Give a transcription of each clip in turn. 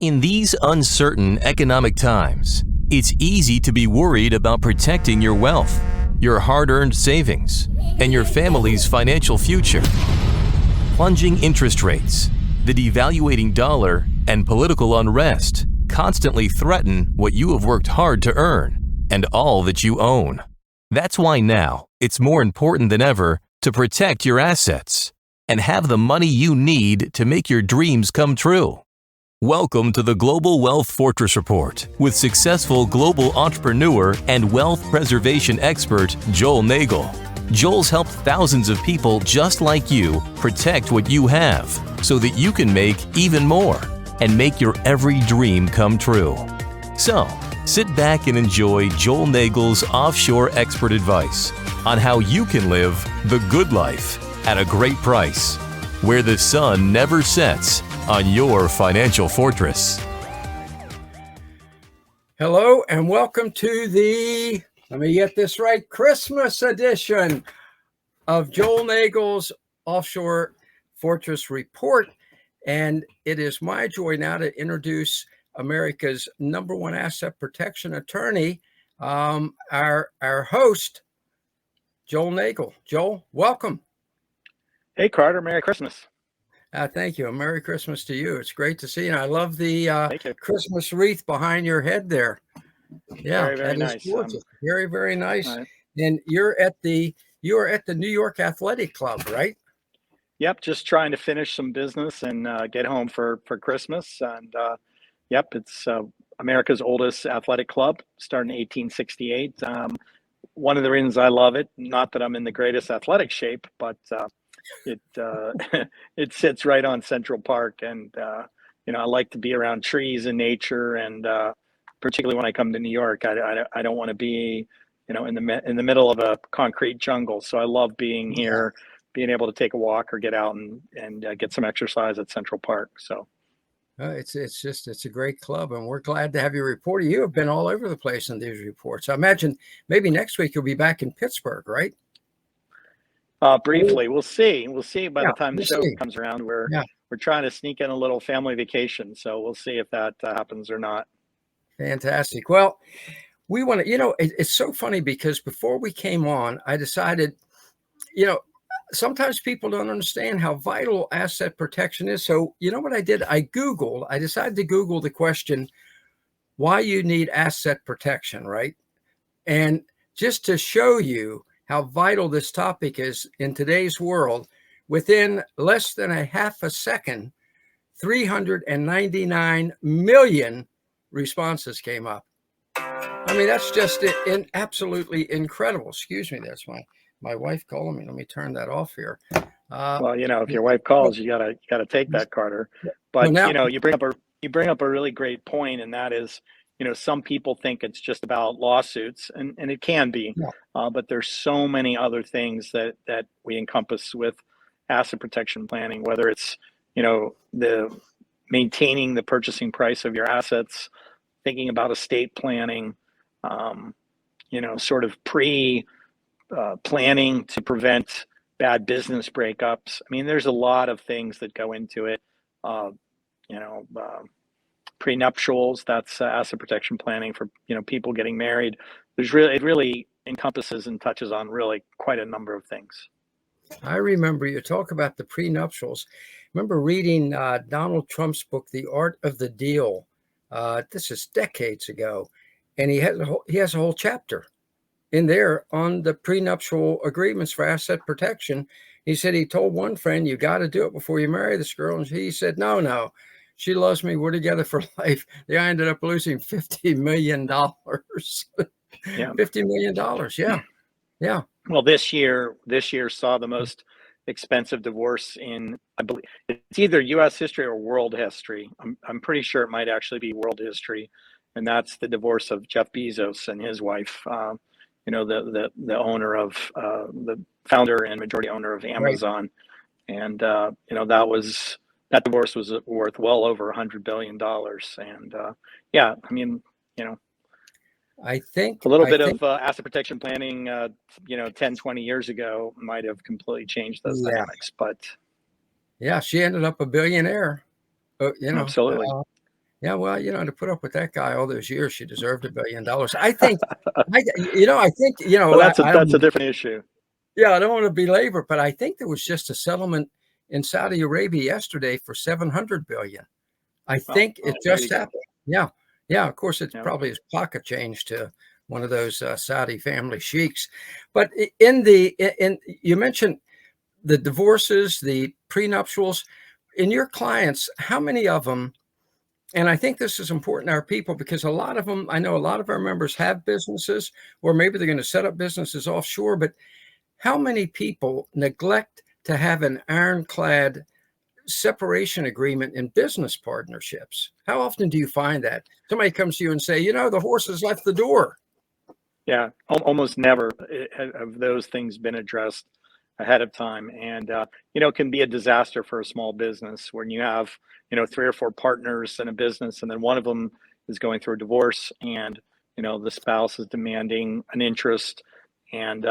In these uncertain economic times, it's easy to be worried about protecting your wealth, your hard-earned savings, and your family's financial future. Plunging interest rates, the devaluating dollar, and political unrest constantly threaten what you have worked hard to earn and all that you own. That's why now it's more important than ever to protect your assets and have the money you need to make your dreams come true. Welcome to the Global Wealth Fortress Report with successful global entrepreneur and wealth preservation expert Joel Nagel. Joel's helped thousands of people just like you protect what you have so that you can make even more and make your every dream come true. So, sit back and enjoy Joel Nagel's offshore expert advice on how you can live the good life at a great price, where the sun never sets on your financial fortress. Hello and welcome to the, let me get this right, Christmas edition of Joel Nagel's Offshore Fortress Report. And it is my joy now to introduce America's #1 asset protection attorney, our host, Joel Nagel. Joel, welcome. Hey, Carter, Merry Christmas. Thank you. A Merry Christmas to you. It's great to see you. And I love the Christmas wreath behind your head there. Yeah, very, very nice. Very, very nice. Right. And you are at the New York Athletic Club, right? Yep, just trying to finish some business and get home for Christmas. And yep, it's America's oldest athletic club, started in 1868. One of the reasons I love it, not that I'm in the greatest athletic shape, but it it sits right on Central Park, and I like to be around trees and nature, and particularly when I come to New York, I don't want to be in the middle of a concrete jungle. So I love being here, being able to take a walk or get out and get some exercise at Central Park. So it's a great club, and we're glad to have you reporting. You have been all over the place in these reports. I imagine maybe next week you'll be back in Pittsburgh, right? Briefly, we'll see. We'll see by the time the show comes around. We're trying to sneak in a little family vacation, so we'll see if that happens or not. Fantastic. Well, we want to, it's so funny because before we came on, I decided, sometimes people don't understand how vital asset protection is. So you know what I did? I decided to Google the question, why you need asset protection, right? And just to show you how vital this topic is in today's world, within less than a half a second, 399 million responses came up. I mean, that's just absolutely incredible. Excuse me, that's my wife calling me. Let me turn that off here. Well, if your wife calls, you gotta take that, Carter. But you bring up a really great point, and that is, some people think it's just about lawsuits, and it can be, but there's so many other things that we encompass with asset protection planning, whether it's, the maintaining the purchasing price of your assets, thinking about estate planning, sort of planning to prevent bad business breakups. I mean, there's a lot of things that go into it. Prenuptials, that's asset protection planning for people getting married. It really encompasses and touches on really quite a number of things. I remember you talk about the prenuptials. I remember reading Donald Trump's book, The Art of the Deal. This is decades ago, and he has a whole chapter in there on the prenuptial agreements for asset protection. He said he told one friend, you got to do it before you marry this girl, and he said, no. She loves me. We're together for life. I ended up losing $50 million. Yeah. $50 million. Yeah. Well, this year saw the most expensive divorce in, I believe, it's either U.S. history or world history. I'm pretty sure it might actually be world history, and that's the divorce of Jeff Bezos and his wife. The owner of the founder and majority owner of Amazon, right. And that divorce was worth well over $100 billion. And I think a little bit of asset protection planning, 10, 20 years ago might have completely changed those dynamics. But yeah, she ended up a billionaire. Absolutely. Yeah, well, to put up with that guy all those years, she deserved $1 billion. I think, I think, Well, I that's don't, a different issue. yeah, I don't want to belabor, but I think there was just a settlement in Saudi Arabia yesterday for 700 billion. I Well, think it there you just go. happened. Yeah, yeah. Of course, it's Yeah. probably his pocket change to one of those Saudi family sheiks. But in you mentioned the divorces, the prenuptials. In your clients, how many of them? And I think this is important to our people because a lot of them, I know a lot of our members have businesses, or maybe they're going to set up businesses offshore. But how many people neglect to have an ironclad separation agreement in business partnerships? How often do you find that somebody comes to you and say, the horse has left the door? Yeah, almost never have those things been addressed ahead of time, and it can be a disaster for a small business when you have 3 or 4 partners in a business, and then one of them is going through a divorce, and the spouse is demanding an interest, and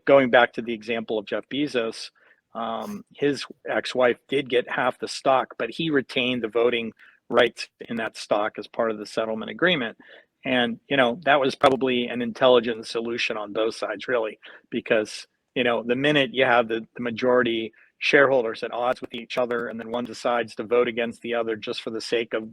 going back to the example of Jeff Bezos, his ex-wife did get half the stock, but he retained the voting rights in that stock as part of the settlement agreement. And, that was probably an intelligent solution on both sides, really, because, the minute you have the majority shareholders at odds with each other, and then one decides to vote against the other just for the sake of,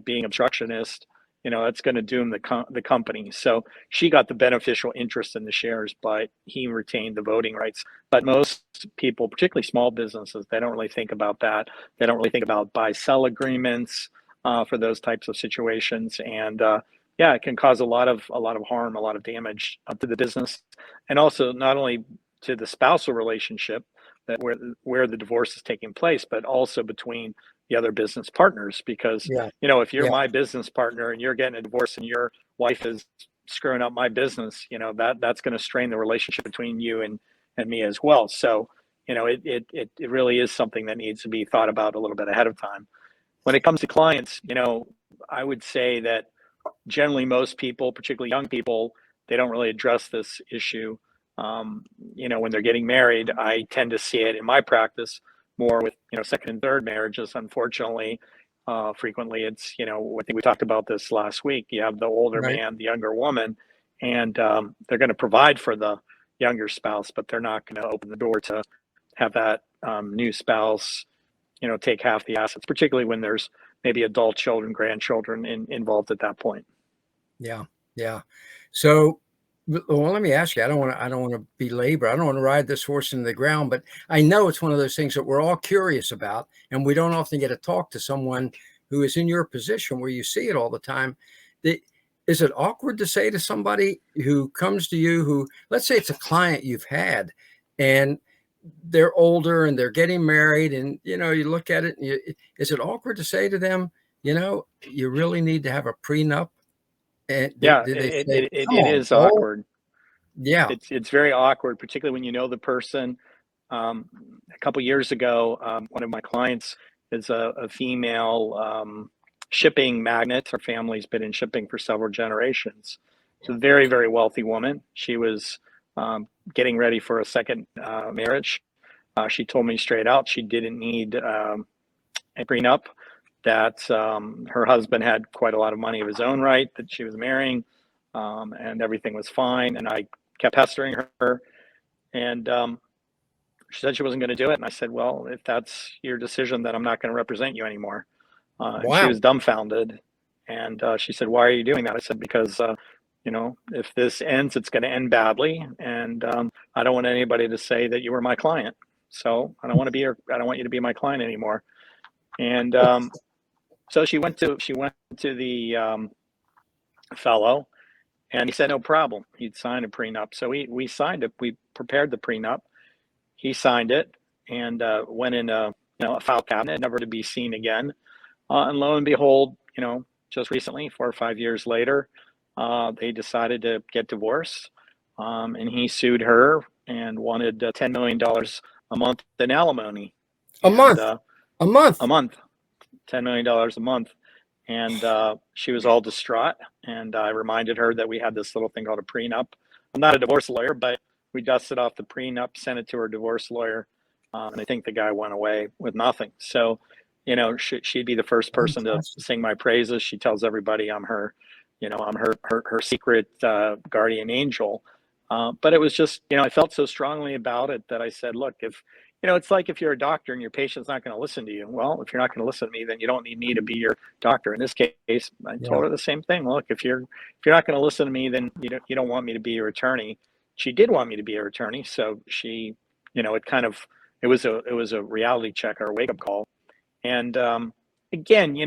being obstructionist, it's going to doom the company. So she got the beneficial interest in the shares, but he retained the voting rights. But most people, particularly small businesses, they don't really think about that. They don't really think about buy-sell agreements for those types of situations, and yeah, it can cause a lot of harm, a lot of damage to the business, and also not only to the spousal relationship that where the divorce is taking place, but also between the other business partners. Because Yeah, if you're yeah, my business partner and you're getting a divorce and your wife is screwing up my business, that's going to strain the relationship between you and me as well. So it really is something that needs to be thought about a little bit ahead of time. When it comes to clients, I would say that generally most people, particularly young people, they don't really address this issue. When they're getting married, I tend to see it in my practice more with second and third marriages. Unfortunately, frequently it's I think we talked about this last week. You have the older right. man, the younger woman, and they're going to provide for the younger spouse, but they're not going to open the door to have that new spouse take half the assets, particularly when there's maybe adult children, grandchildren involved at that point. Yeah, yeah. So, well, let me ask you. I don't want to belabor. I don't want to ride this horse into the ground, but I know it's one of those things that we're all curious about, and we don't often get to talk to someone who is in your position where you see it all the time. Is it awkward to say to somebody who comes to you, who, let's say it's a client you've had, and they're older and they're getting married, and you look at it, and is it awkward to say to them, you really need to have a prenup? And Yeah, did they it, say, it, it, "Come it on, is Joel"? awkward. Yeah. It's very awkward, particularly when you know the person. Um, a couple years ago, one of my clients is a female shipping magnate. Her family's been in shipping for several generations. She's a very, very wealthy woman. She was getting ready for a second marriage. She told me straight out she didn't need a prenup, that her husband had quite a lot of money of his own right, that she was marrying, and everything was fine. And I kept pestering her, and she said she wasn't going to do it. And I said, well, if that's your decision, then I'm not going to represent you anymore. And she Wow. was dumbfounded. And she said, why are you doing that? I said, because, if this ends, it's going to end badly. And I don't want anybody to say that you were my client. So I don't want you to be my client anymore. And so she went to the fellow, and he said no problem. He'd signed a prenup. So we signed it. We prepared the prenup. He signed it, and went in a file cabinet, never to be seen again. And lo and behold, just recently, 4 or 5 years later, they decided to get divorced, and he sued her and wanted $10 million a month in alimony, A and month. A month. a month, $10 million a month. And she was all distraught. And I reminded her that we had this little thing called a prenup. I'm not a divorce lawyer, but we dusted off the prenup, sent it to her divorce lawyer, and I think the guy went away with nothing. So, she'd be the first person to Fantastic. sing my praises. She tells everybody I'm her, I'm her secret guardian angel. But it was just, I felt so strongly about it that I said, look, if, it's like if you're a doctor and your patient's not going to listen to you. Well, if you're not going to listen to me, then you don't need me to be your doctor. In this case, I Yeah. told her the same thing. Look, if you're not going to listen to me, then you don't want me to be your attorney. She did want me to be her attorney, so she, it was a reality check or a wake up call. And again,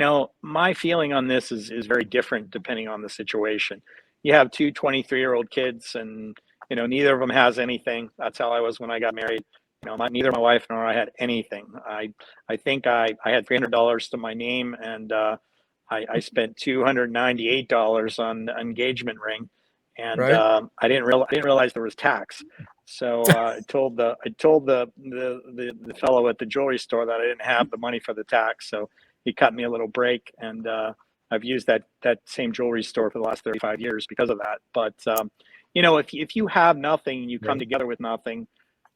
my feeling on this is very different depending on the situation. You have two 23-year-old kids, and neither of them has anything. That's how I was when I got married. Neither my wife nor I had anything. I think I had $300 to my name, and I spent $298 on the engagement ring, and Right. I didn't realize there was tax. So I told the fellow at the jewelry store that I didn't have the money for the tax. So he cut me a little break, and I've used that same jewelry store for the last 35 years because of that. But if you have nothing and you come together with nothing,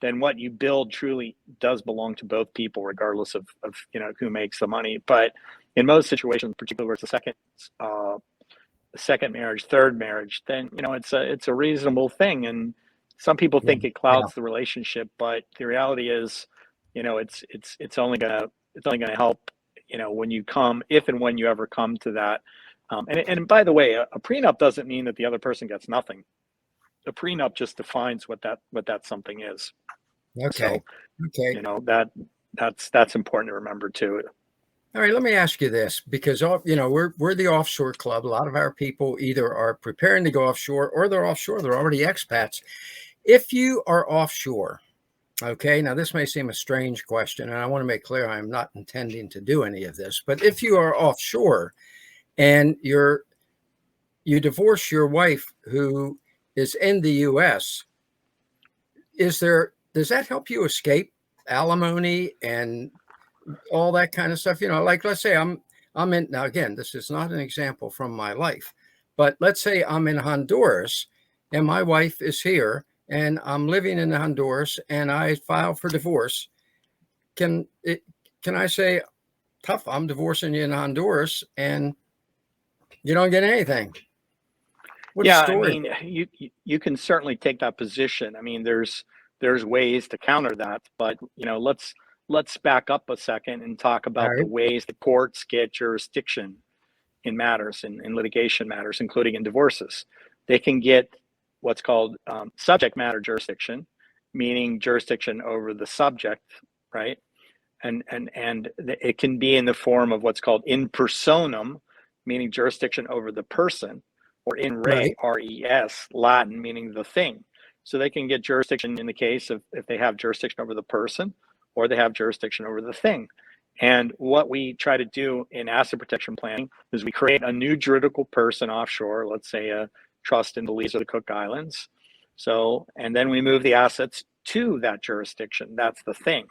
then what you build truly does belong to both people, regardless of who makes the money. But in most situations, particularly where it's a second marriage, third marriage, then it's a reasonable thing. And some people think it Yeah. clouds the relationship, but the reality is, it's only gonna help, when you come, if and when you ever come to that. And by the way, a prenup doesn't mean that the other person gets nothing. A prenup just defines what that something is. Okay. So, Okay. that's important to remember too. All right, let me ask you this, because we're the offshore club. A lot of our people either are preparing to go offshore or they're offshore. They're already expats. If you are offshore, okay, now this may seem a strange question, and I want to make clear I am not intending to do any of this, but if you are offshore and you divorce your wife who is in the U.S., does that help you escape alimony and all that kind of stuff? Like, let's say I'm in, now again, this is not an example from my life, but let's say I'm in Honduras and my wife is here and I'm living in Honduras and I file for divorce. Can I say, tough, I'm divorcing you in Honduras and you don't get anything? What a Yeah, I story. mean, you can certainly take that position. I mean, there's ways to counter that, but let's back up a second and talk All about the right. ways the courts get jurisdiction in matters, in litigation matters, including in divorces. They can get what's called subject matter jurisdiction, meaning jurisdiction over the subject, right? And it can be in the form of what's called in personam, meaning jurisdiction over the person, or in re, Right. res, Latin, meaning the thing. So they can get jurisdiction in the case of if they have jurisdiction over the person or they have jurisdiction over the thing. And what we try to do in asset protection planning is we create a new juridical person offshore, let's say a trust in Belize or the Cook Islands. So, and then we move the assets to that jurisdiction. That's the thing,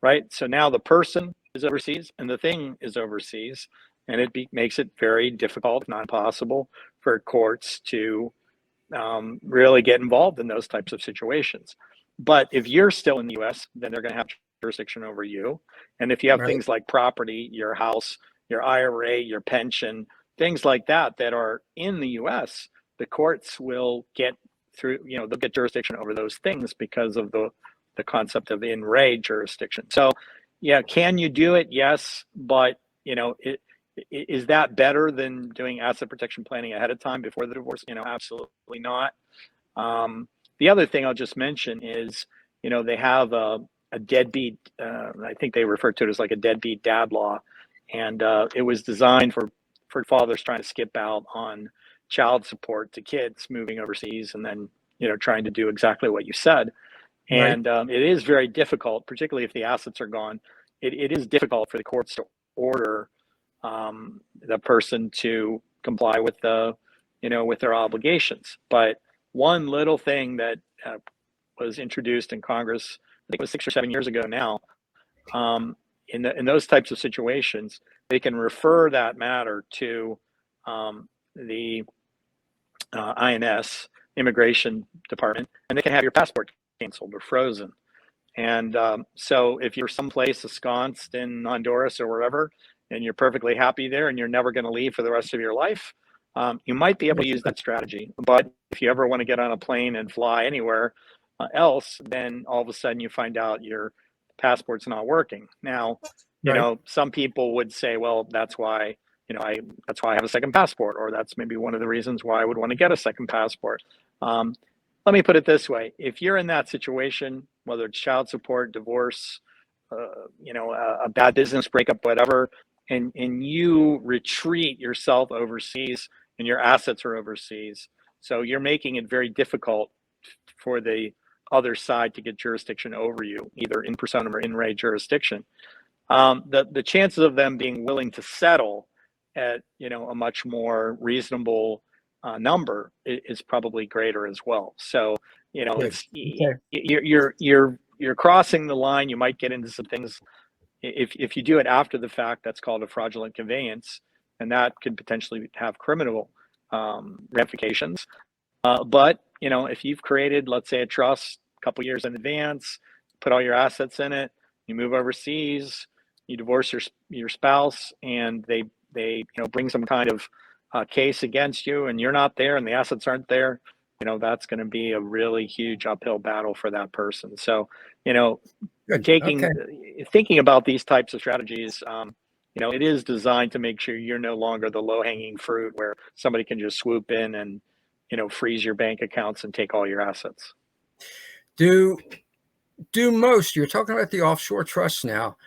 right? So now the person is overseas and the thing is overseas, and it makes it very difficult, if not impossible, for courts to really get involved in those types of situations. But if you're still in the U.S., then they're going to have jurisdiction over you. And if you have Right. things like property, your house, your IRA, your pension, things like that that are in the U.S., the courts will get through, they'll get jurisdiction over those things because of the concept of in re jurisdiction. So, yeah, can you do it? Yes, but is that better than doing asset protection planning ahead of time before the divorce? Absolutely not. The other thing I'll just mention is, they have a deadbeat, I think they refer to it as like a deadbeat dad law. And it was designed for fathers trying to skip out on child support to kids moving overseas and then, trying to do exactly what you said. Right. And it is very difficult, particularly if the assets are gone. It is difficult for the courts to order the person to comply with with their obligations. But one little thing that was introduced in Congress, I think it was 6 or 7 years ago now, in those types of situations, they can refer that matter to the INS, Immigration Department, and they can have your passport canceled or frozen. And so if you're someplace ensconced in Honduras or wherever, and you're perfectly happy there and you're never going to leave for the rest of your life, you might be able to use that strategy. But if you ever want to get on a plane and fly anywhere else, then all of a sudden you find out your passport's not working. Now, Right. some people would say, well, that's why, that's why I have a second passport, or that's maybe one of the reasons why I would want to get a second passport. Let me put it this way. If you're in that situation, whether it's child support, divorce, a bad business breakup, whatever, and you retreat yourself overseas and your assets are overseas, so you're making it very difficult for the other side to get jurisdiction over you, either in personam or in re jurisdiction. The chances of them being willing to settle at a much more reasonable number is probably greater as well. So Good. it's Okay. you're crossing the line. You might get into some things if you do it after the fact. That's called a fraudulent conveyance, and that could potentially have criminal ramifications. But if you've created, let's say, a trust a couple years in advance, put all your assets in it, you move overseas, you divorce your spouse, and they bring some kind of case against you, and you're not there, and the assets aren't there, that's going to be a really huge uphill battle for that person. So, Good. thinking about these types of strategies, it is designed to make sure you're no longer the low-hanging fruit where somebody can just swoop in and freeze your bank accounts and take all your assets. Do most, you're talking about the offshore trusts now,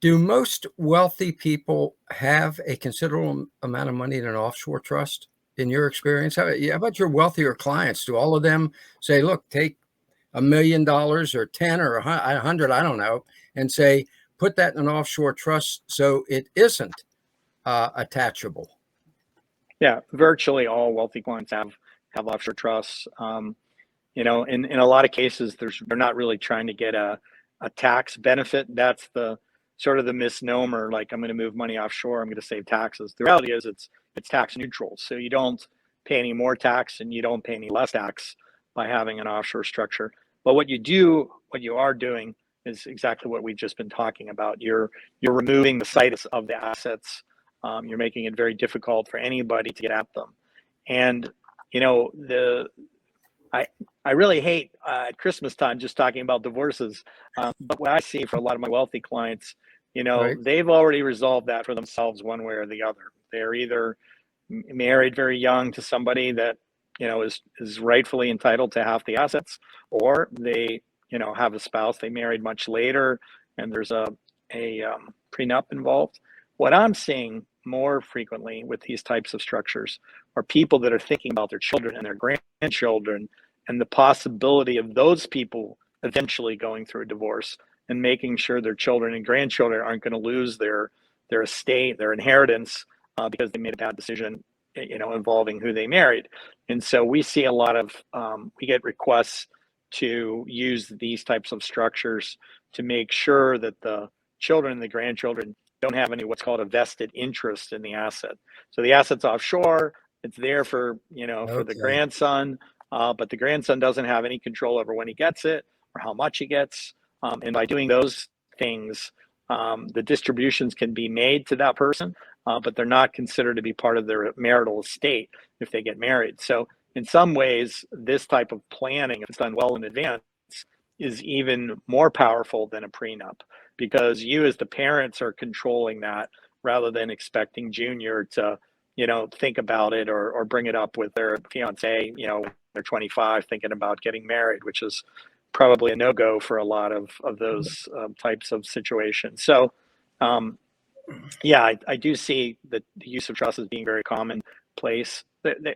do most wealthy people have a considerable amount of money in an offshore trust in your experience? How about your wealthier clients? Do all of them say, look, take $1 million or 10 or 100, I don't know, and say, put that in an offshore trust so it isn't attachable? Yeah, virtually all wealthy clients have offshore trusts. In a lot of cases, they're not really trying to get a tax benefit. That's the sort of the misnomer. Like, I'm going to move money offshore, I'm going to save taxes. The reality is it's tax neutral. So you don't pay any more tax and you don't pay any less tax by having an offshore structure. But what you are doing is exactly what we've just been talking about. You're removing the situs of the assets. You're making it very difficult for anybody to get at them. And I really hate at Christmas time just talking about divorces, but what I see for a lot of my wealthy clients, Right. they've already resolved that for themselves one way or the other. They're either married very young to somebody that is rightfully entitled to half the assets, or they have a spouse they married much later, and there's a prenup involved. What I'm seeing more frequently with these types of structures are people that are thinking about their children and their grandchildren and the possibility of those people eventually going through a divorce, and making sure their children and grandchildren aren't going to lose their estate, their inheritance, because they made a bad decision, involving who they married. And so we see a lot of, we get requests to use these types of structures to make sure that the children and the grandchildren don't have any what's called a vested interest in the asset. So the asset's offshore, it's there for for the grandson, but the grandson doesn't have any control over when he gets it or how much he gets. And by doing those things, the distributions can be made to that person, but they're not considered to be part of their marital estate if they get married. So in some ways, this type of planning, if it's done well in advance, is even more powerful than a prenup, because you as the parents are controlling that rather than expecting Junior to, think about it or bring it up with their fiance, they're 25 thinking about getting married, which is probably a no-go for a lot of those types of situations. So, I do see that the use of trust as being very commonplace.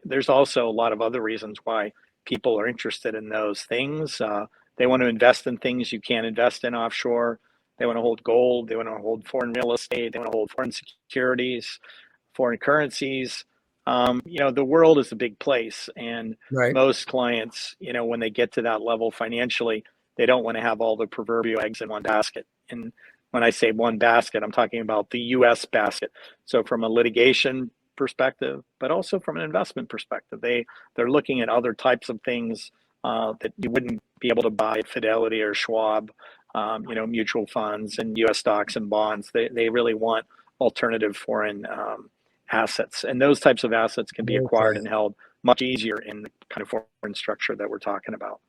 There's also a lot of other reasons why people are interested in those things. They want to invest in things you can't invest in offshore. They want to hold gold. They want to hold foreign real estate. They want to hold foreign securities, foreign currencies. The world is a big place, and Right. most clients, when they get to that level financially, they don't want to have all the proverbial eggs in one basket. And when I say one basket, I'm talking about the U.S. basket. So from a litigation perspective, but also from an investment perspective, they're looking at other types of things that you wouldn't be able to buy at Fidelity or Schwab. mutual funds and U.S. stocks and bonds. They really want alternative foreign assets, and those types of assets can be acquired and held much easier in the kind of foreign structure that we're talking about.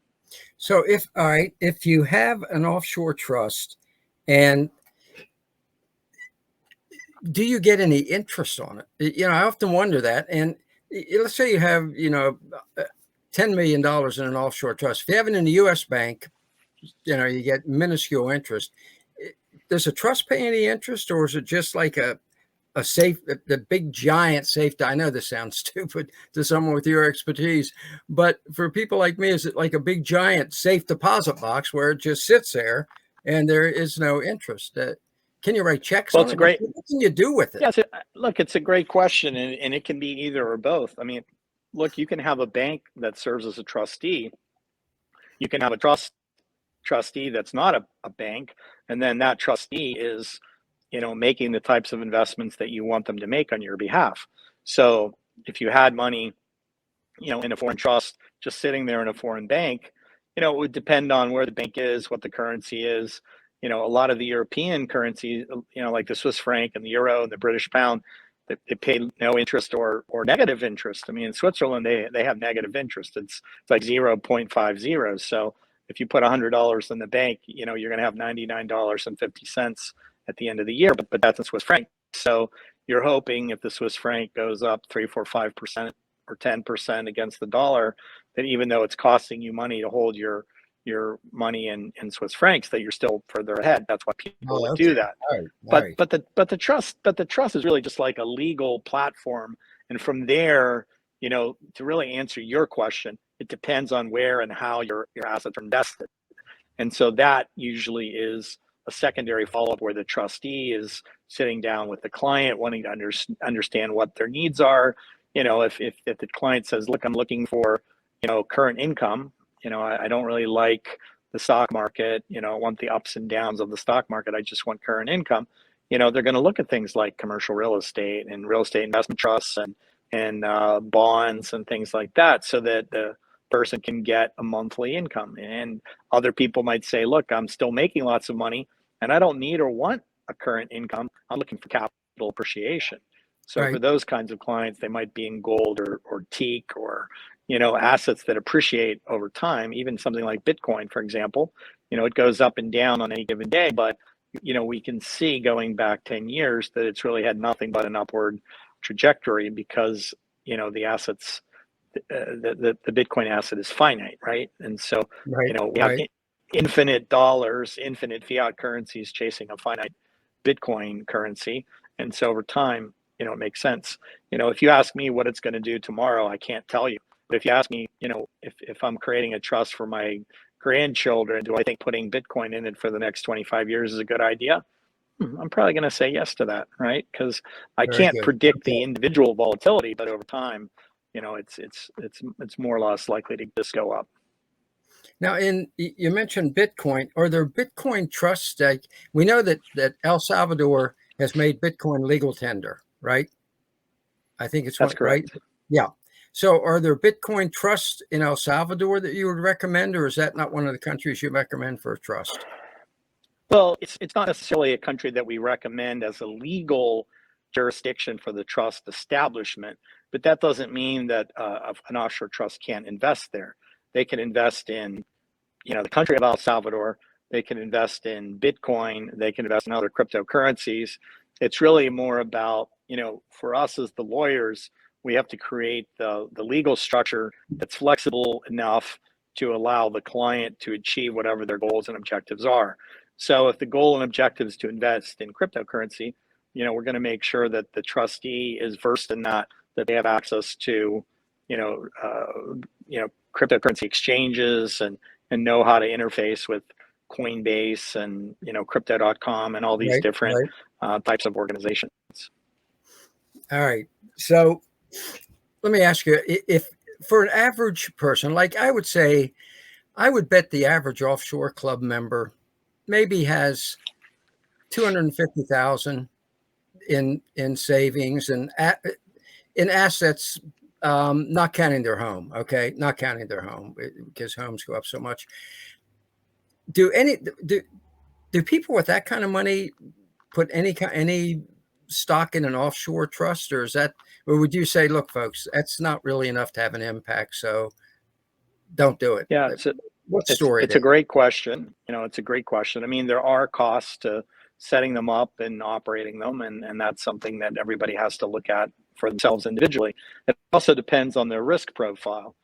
So if you have an offshore trust, and do you get any interest on it? I often wonder that. And let's say you have, $10 million in an offshore trust. If you have it in a U.S. bank, you get minuscule interest. Does a trust pay any interest, or is it just like a safe, the big giant safe? I know this sounds stupid to someone with your expertise, but for people like me, is it like a big giant safe deposit box where it just sits there and there is no interest? Can you write checks on it? What can you do with it? Yeah, look, it's a great question, and it can be either or both. I mean, look, you can have a bank that serves as a trustee. You can have a trustee that's not a bank, and then that trustee is, making the types of investments that you want them to make on your behalf. So if you had money, in a foreign trust, just sitting there in a foreign bank, it would depend on where the bank is, what the currency is. A lot of the European currencies, like the Swiss franc and the euro and the British pound, they pay no interest or negative interest. I mean, in Switzerland, they have negative interest. It's like 0.50. So if you put $100 in the bank, you're going to have $99.50 at the end of the year, but that's in Swiss franc. So you're hoping if the Swiss franc goes up 3, 4, 5% or 10% against the dollar, that even though it's costing you money to hold your money in Swiss francs, that you're still further ahead. That's why people would do that. Right. But the trust is really just like a legal platform. And from there, to really answer your question, it depends on where and how your assets are invested. And so that usually is a secondary follow-up where the trustee is sitting down with the client, wanting to understand what their needs are. If the client says, look, I'm looking for, current income, I don't really like the stock market, I want the ups and downs of the stock market, I just want current income. They're going to look at things like commercial real estate and real estate investment trusts and bonds and things like that, so that the person can get a monthly income. And other people might say, look, I'm still making lots of money and I don't need or want a current income. I'm looking for capital appreciation. So for those kinds of clients, they might be in gold or teak or, assets that appreciate over time. Even something like Bitcoin, for example, it goes up and down on any given day, but, we can see going back 10 years that it's really had nothing but an upward trajectory because, the assets, the Bitcoin asset is finite, right? And so, we have infinite dollars, infinite fiat currencies chasing a finite Bitcoin currency. And so over time, it makes sense. If you ask me what it's going to do tomorrow, I can't tell you. But if you ask me, if I'm creating a trust for my grandchildren, do I think putting Bitcoin in it for the next 25 years is a good idea? I'm probably going to say yes to that, right? Because I can't predict the individual volatility, but over time, it's more or less likely to just go up. Now, you mentioned Bitcoin. Are there Bitcoin trusts? We know that El Salvador has made Bitcoin legal tender, right? I think it's that's correct. Right? Yeah. So are there Bitcoin trusts in El Salvador that you would recommend, or is that not one of the countries you recommend for a trust? Well, it's not necessarily a country that we recommend as a legal jurisdiction for the trust establishment, but that doesn't mean that an offshore trust can't invest there. They can invest in, the country of El Salvador. They can invest in Bitcoin. They can invest in other cryptocurrencies. It's really more about, for us as the lawyers, we have to create the legal structure that's flexible enough to allow the client to achieve whatever their goals and objectives are. So if the goal and objective is to invest in cryptocurrency, we're going to make sure that the trustee is versed in that they have access to, cryptocurrency exchanges and know how to interface with Coinbase and, crypto.com and all these different types of organizations. All right. So let me ask you, if for an average person, like I would say, I would bet the average Offshore Club member maybe has 250,000 in savings and in assets, not counting their home. Okay, not counting their home because homes go up so much. Do people with that kind of money put any stock in an offshore trust, or would you say, look, folks, that's not really enough to have an impact, so don't do it? Yeah, What story it's a there? great question. It's a great question. I mean, there are costs to setting them up and operating them, and that's something that everybody has to look at for themselves individually. It also depends on their risk profile,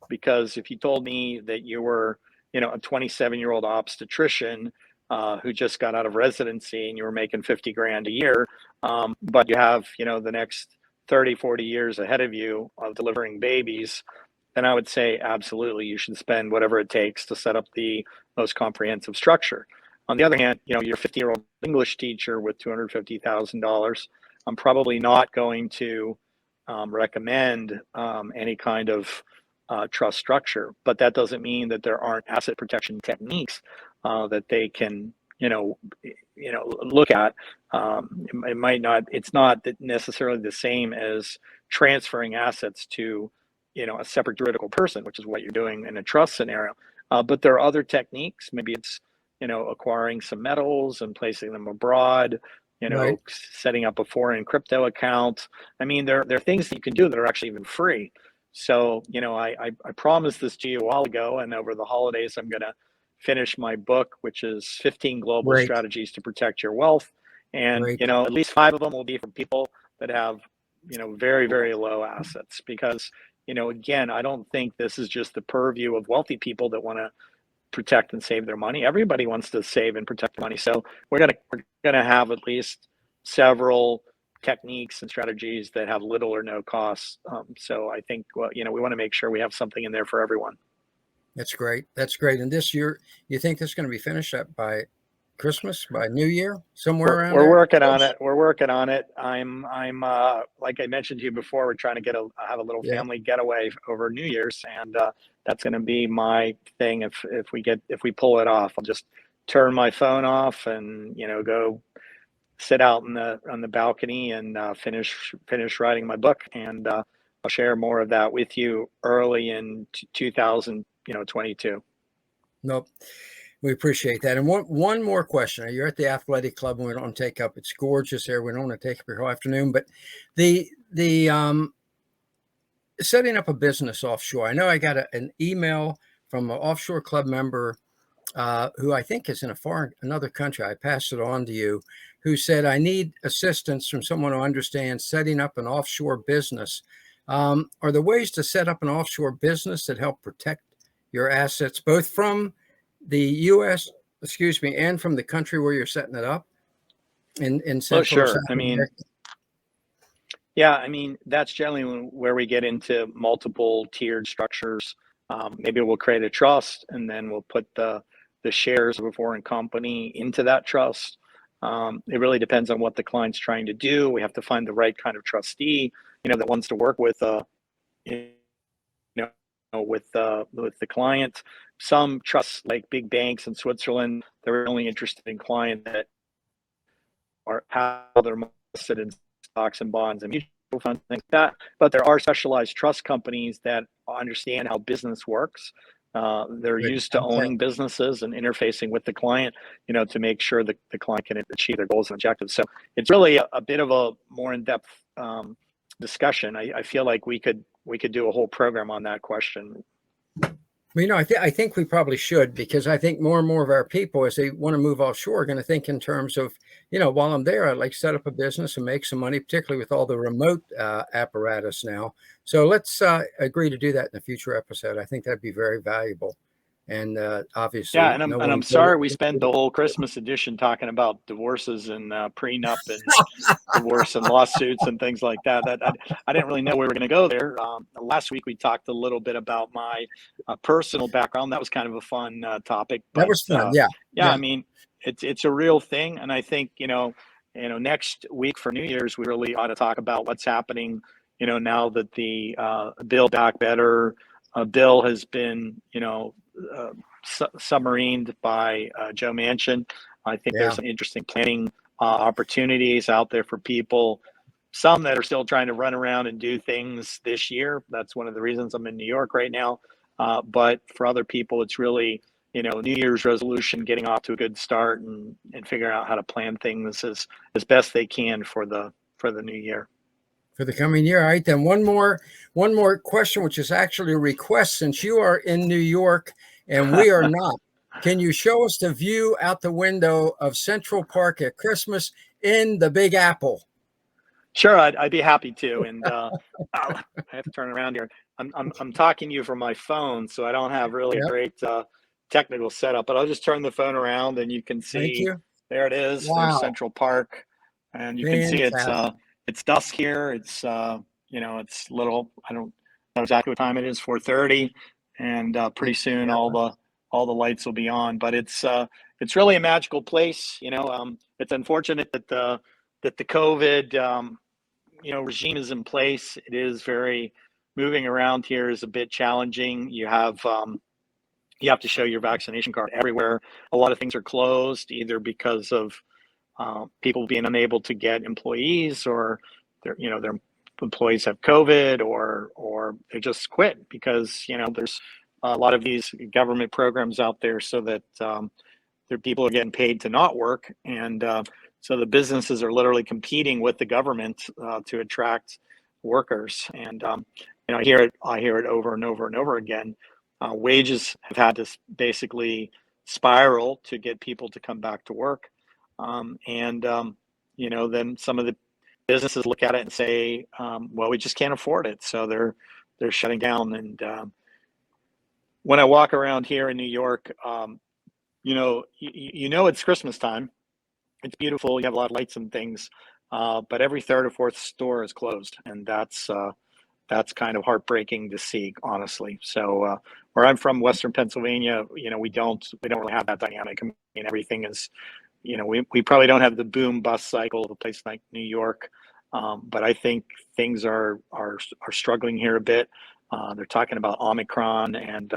because if you told me that you were, a 27-year-old obstetrician who just got out of residency and you were making 50 grand a year, but you have, the next 30, 40 years ahead of you of delivering babies, then I would say absolutely you should spend whatever it takes to set up the most comprehensive structure. On the other hand, your 50-year-old English teacher with $250,000, I'm probably not going to recommend any kind of trust structure. But that doesn't mean that there aren't asset protection techniques that they can, look at. It might not. It's not necessarily the same as transferring assets to, a separate juridical person, which is what you're doing in a trust scenario. But there are other techniques. Maybe it's, acquiring some metals and placing them abroad, Right. setting up a foreign crypto account. I mean, there are things that you can do that are actually even free. So, I promised this to you a while ago, and over the holidays, I'm going to finish my book, which is 15 Global Great. Strategies to Protect Your Wealth. And, Great. at least 5 of them will be for people that have, very, very low assets. Because, again, I don't think this is just the purview of wealthy people that want to protect and save their money. Everybody wants to save and protect their money. So we're gonna have at least several techniques and strategies that have little or no costs. So I think, well, we want to make sure we have something in there for everyone. That's great. That's great. And this year, you think this is going to be finished up by Christmas, by New Year, somewhere around We're there? working on it. We're working on it. I'm like I mentioned to you before, we're trying to have a little Yeah. family getaway over New Year's, and that's going to be my thing. If we pull it off, I'll just turn my phone off and go sit out on the balcony and finish writing my book, and I'll share more of that with you early in 2022. Nope. We appreciate that. And one more question. You're at the athletic club, and we don't take up. It's gorgeous here. We don't want to take up your whole afternoon, but the setting up a business offshore. I know I got an email from an offshore club member who I think is in another country. I passed it on to you, who said, I need assistance from someone who understands setting up an offshore business. Are there ways to set up an offshore business that help protect your assets, both from the U.S., and from the country where you're setting it up in Central? Oh, sure. South America? Yeah, I mean, that's generally where we get into multiple tiered structures. Maybe we'll create a trust, and then we'll put the shares of a foreign company into that trust. It really depends on what the client's trying to do. We have to find the right kind of trustee, that wants to work with with the client. Some trusts, like big banks in Switzerland, they're only interested in clients that have their invested in stocks and bonds and mutual funds, things like that. But there are specialized trust companies that understand how business works. They're used to owning businesses and interfacing with the client, to make sure that the client can achieve their goals and objectives. So it's really a bit of a more in-depth discussion. I feel like we could do a whole program on that question. Well, I think we probably should, because I think more and more of our people, as they want to move offshore, are going to think in terms of, while I'm there, I'd like to set up a business and make some money, particularly with all the remote apparatus now. So let's agree to do that in a future episode. I think that'd be very valuable. And obviously, yeah, and I'm sorry we spent the whole Christmas edition talking about divorces and prenup and divorce and lawsuits and things like that. I didn't really know we were going to go there. Last week we talked a little bit about my personal background. That was kind of a fun topic. But, that was fun. Yeah. I mean, it's a real thing, and I think next week for New Year's we really ought to talk about what's happening. Now that the Build Back Better bill has been submarined by Joe Manchin. I think there's some interesting planning opportunities out there for people. Some that are still trying to run around and do things this year. That's one of the reasons I'm in New York right now. But for other people, it's really New Year's resolution, getting off to a good start and figuring out how to plan things as best they can for the new year. For the coming year. All right, then one more question, which is actually a request, since you are in New York and we are not. Can you show us the view out the window of Central Park at Christmas in the Big Apple? Sure, I'd be happy to. And I have to turn around here. I'm talking to you from my phone, so I don't have really a great technical setup. But I'll just turn the phone around, and you can see. There it is. Wow. There's Central Park, and you can see it's dusk here. It's it's little. I don't know exactly what time it is. 4:30, and pretty soon all the lights will be on. But it's really a magical place. It's unfortunate that the COVID regime is in place. It is very, moving around here is a bit challenging. You have to show your vaccination card everywhere. A lot of things are closed, either because of people being unable to get employees, or their employees have COVID, or they just quit because there's a lot of these government programs out there so that their people are getting paid to not work, and so the businesses are literally competing with the government to attract workers. And I hear it over and over and over again. Wages have had to basically spiral to get people to come back to work. Then some of the businesses look at it and say, well, we just can't afford it. So they're shutting down. And when I walk around here in New York, it's Christmas time. It's beautiful. You have a lot of lights and things, but every third or fourth store is closed, and that's kind of heartbreaking to see, honestly. So where I'm from, Western Pennsylvania, we don't really have that dynamic. I mean, everything is, we probably don't have the boom bust cycle of a place like New York, but I think things are struggling here a bit. They're talking about Omicron, and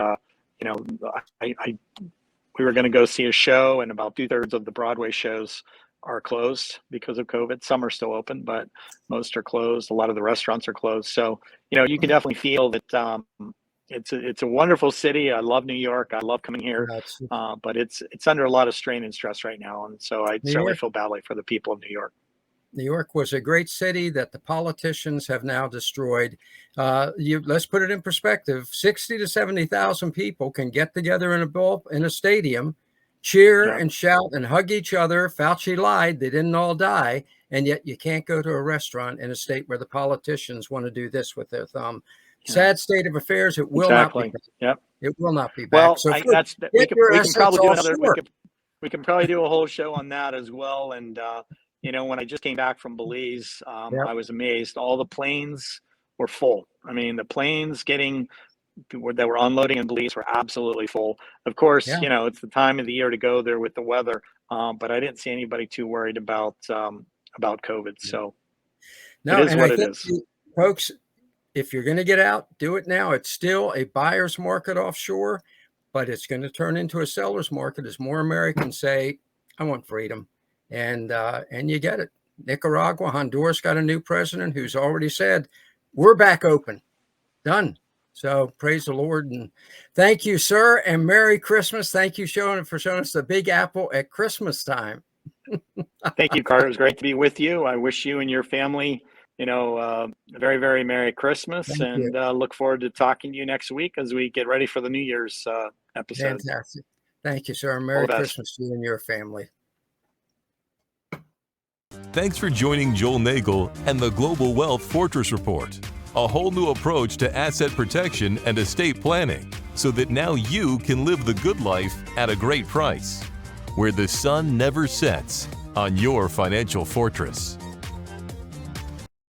we were going to go see a show, and about 2/3 of the Broadway shows are closed because of COVID. Some are still open, but most are closed. A lot of the restaurants are closed. So, you can definitely feel that it's a wonderful city. I love New York. I love coming here, but it's under a lot of strain and stress right now. And so I certainly feel badly for the people of New York. New York was a great city that the politicians have now destroyed. Let's put it in perspective. 60 to 70,000 people can get together in a stadium, cheer and shout and hug each other. Fauci lied. They didn't all die. And yet you can't go to a restaurant in a state where the politicians want to do this with their thumb. Sad state of affairs. It will not be back. Yep. It will not be back. Well, so we can probably do a whole show on that as well. And when I just came back from Belize, I was amazed. All the planes were full. I mean, the planes that were unloading in Belize were absolutely full. Of course, it's the time of the year to go there with the weather, but I didn't see anybody too worried about COVID. So it is what it is. Folks, if you're going to get out, do it now. It's still a buyer's market offshore, but it's going to turn into a seller's market as more Americans say, I want freedom. And you get it. Nicaragua, Honduras got a new president who's already said, we're back open. Done. So praise the Lord. And thank you, sir. And Merry Christmas. Thank you for showing us the Big Apple at Christmas time. Thank you, Carter. It was great to be with you. I wish you and your family, a very, very Merry Christmas. Thank you. Look forward to talking to you next week as we get ready for the New Year's episode. Fantastic. Thank you, sir. Merry Christmas to you and your family. Thanks for joining Joel Nagel and the Global Wealth Fortress Report, a whole new approach to asset protection and estate planning so that now you can live the good life at a great price, where the sun never sets on your financial fortress.